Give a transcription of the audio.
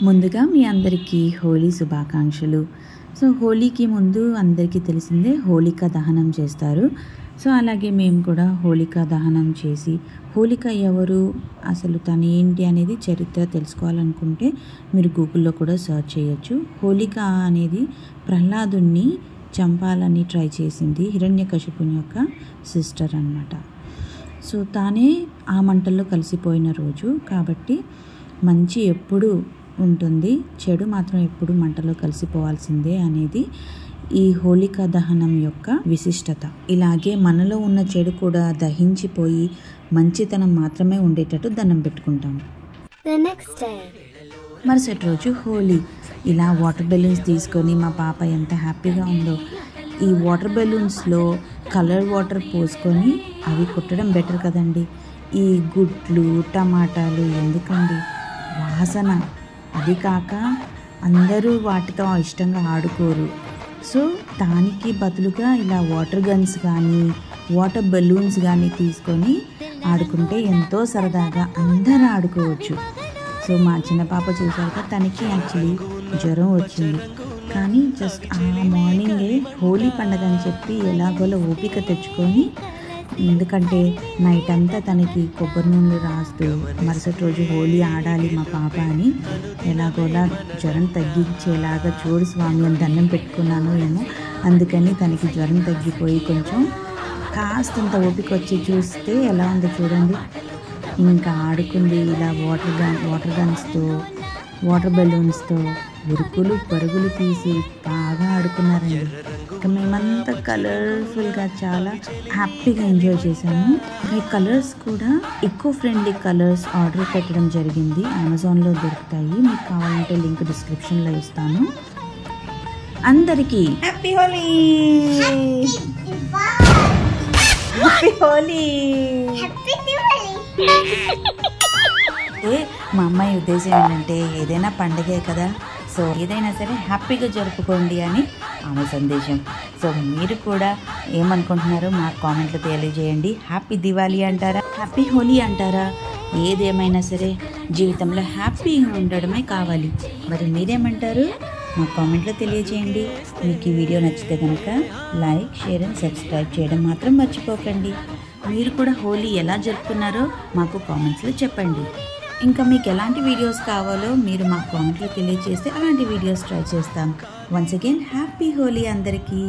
ముందుగా మీ అందరికీ హోలీ శుభాకాంక్షలు. సో హోలీకి ముందు అందరికీ తెలిసిందే హోలికా దహనం చేస్తారు. సో అలాగే మేము కూడా హోలికా దహనం చేసి హోలిక ఎవరు, అసలు తను ఏంటి అనేది చరిత్ర తెలుసుకోవాలనుకుంటే మీరు గూగుల్లో కూడా సెర్చ్ చేయొచ్చు. హోలిక అనేది ప్రహ్లాదుని చంపాలని ట్రై చేసింది, హిరణ్యకశిపుని యొక్క సిస్టర్ అన్నమాట. సో తానే ఆ మంటల్లో కలిసిపోయిన రోజు కాబట్టి మంచి ఎప్పుడు ఉంటుంది, చెడు మాత్రం ఎప్పుడు మంటలో కలిసిపోవాల్సిందే అనేది ఈ హోలికా దహనం యొక్క విశిష్టత. ఇలాగే మనలో ఉన్న చెడు కూడా దహించిపోయి మంచితనం మాత్రమే ఉండేటట్టు దండం పెట్టుకుంటాము. మరుసటి రోజు హోలీ. ఇలా వాటర్ బెలూన్స్ తీసుకొని మా పాప ఎంత హ్యాపీగా ఉందో. ఈ వాటర్ బెలూన్స్లో కలర్ వాటర్ పోసుకొని అవి కొట్టడం బెటర్ కదండి. ఈ గుడ్లు టమాటాలు ఎందుకండి, వాసన. అది కాక అందరూ వాటితో ఇష్టంగా ఆడుకోరు. సో దానికి బదులుగా ఇలా వాటర్ గన్స్ కానీ వాటర్ బెలూన్స్ కానీ తీసుకొని ఆడుకుంటే ఎంతో సరదాగా అందరూ ఆడుకోవచ్చు. సో మా చిన్న పాప చూసాక తనకి యాక్చువల్లీ జ్వరం వచ్చింది, కానీ జస్ట్ ఆ మార్నింగే హోలీ పండుగ అని చెప్పి ఎలాగోలా ఓపిక తెచ్చుకొని, ఎందుకంటే నైట్ అంతా తనకి కొబ్బరి నూనె రాస్తూ మరుసటి రోజు హోలీ ఆడాలి మా పాప అని ఎలాగోలా జ్వరం తగ్గించేలాగా చూడు స్వామి అని దండం పెట్టుకున్నాను ఏమో. అందుకని తనకి జ్వరం తగ్గిపోయి కొంచెం కాస్తంత ఓపిక వచ్చి చూస్తే ఎలా ఉందో చూడండి. ఇంకా ఆడుకుంది ఇలా వాటర్ గన్స్తో వాటర్ బెలూన్స్తో ఉరుకులు పరుగులు తీసి బాగా ఆడుకున్నారండి. ఇంకా మేమంతా కలర్ఫుల్గా చాలా హ్యాపీగా ఎంజాయ్ చేసాము. ఈ కలర్స్ కూడా ఎకో ఫ్రెండ్లీ కలర్స్ ఆర్డర్ పెట్టడం జరిగింది, అమెజాన్లో దొరుకుతాయి. మీకు కావాలంటే లింక్ డిస్క్రిప్షన్లో ఇస్తాను. అందరికీ హ్యాపీ హోలీ. హ్యాపీ హోలీ. మా అమ్మాయి ఉద్దేశం ఏంటంటే ఏదైనా పండగే కదా, సో ఏదైనా సరే హ్యాపీగా జరుపుకోండి అని ఆమె సందేశం. సో మీరు కూడా ఏమనుకుంటున్నారో మా కామెంట్లో తెలియజేయండి. హ్యాపీ దివాళీ అంటారా, హ్యాపీ హోలీ అంటారా, ఏదేమైనా సరే జీవితంలో హ్యాపీగా ఉండడమే కావాలి. మరి మీరేమంటారు మా కామెంట్లో తెలియజేయండి. మీకు ఈ వీడియో నచ్చితే కనుక లైక్, షేర్ అండ్ సబ్స్క్రైబ్ చేయడం మాత్రం మర్చిపోకండి. మీరు కూడా హోలీ ఎలా జరుపుకున్నారో మాకు కామెంట్స్లో చెప్పండి. ఇంకా మీకు ఎలాంటి వీడియోస్ కావాలో మీరు మా కామెంట్లో తెలియజేస్తే అలాంటి వీడియోస్ ట్రై చేస్తాం. వన్స్ అగైన్ హ్యాపీ హోలీ అందరికీ.